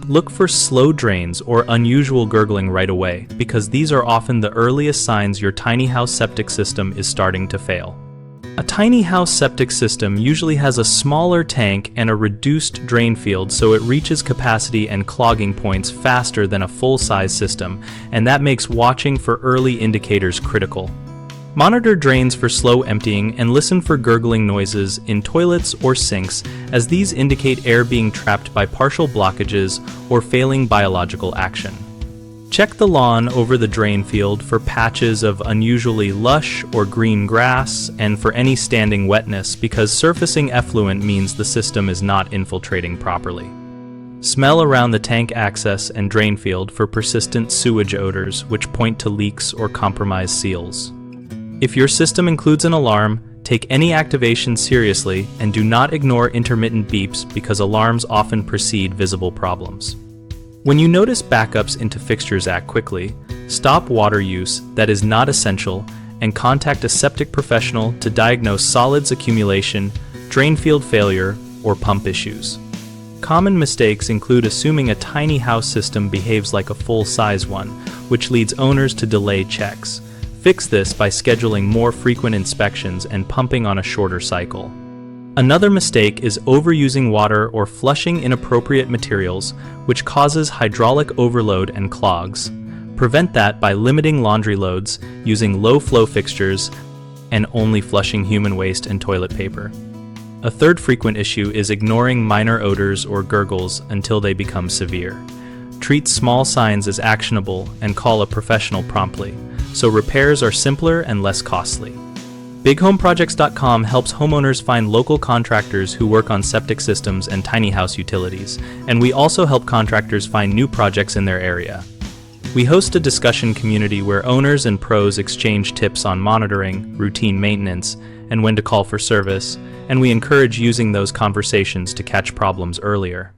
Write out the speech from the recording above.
Look for slow drains or unusual gurgling right away, because these are often the earliest signs your tiny house septic system is starting to fail. A tiny house septic system usually has a smaller tank and a reduced drain field, so it reaches capacity and clogging points faster than a full-size system, and that makes watching for early indicators critical. Monitor drains for slow emptying and listen for gurgling noises in toilets or sinks, as these indicate air being trapped by partial blockages or failing biological action. Check the lawn over the drain field for patches of unusually lush or green grass and for any standing wetness, because surfacing effluent means the system is not infiltrating properly. Smell around the tank access and drain field for persistent sewage odors, which point to leaks or compromised seals. If your system includes an alarm, take any activation seriously and do not ignore intermittent beeps, because alarms often precede visible problems. When you notice backups into fixtures, act quickly, stop water use that is not essential, and contact a septic professional to diagnose solids accumulation, drain field failure, or pump issues. Common mistakes include assuming a tiny house system behaves like a full-size one, which leads owners to delay checks. Fix this by scheduling more frequent inspections and pumping on a shorter cycle. Another mistake is overusing water or flushing inappropriate materials, which causes hydraulic overload and clogs. Prevent that by limiting laundry loads, using low-flow fixtures, and only flushing human waste and toilet paper. A third frequent issue is ignoring minor odors or gurgles until they become severe. Treat small signs as actionable and call a professional promptly, so repairs are simpler and less costly. BigHomeProjects.com helps homeowners find local contractors who work on septic systems and tiny house utilities, and we also help contractors find new projects in their area. We host a discussion community where owners and pros exchange tips on monitoring, routine maintenance, and when to call for service, and we encourage using those conversations to catch problems earlier.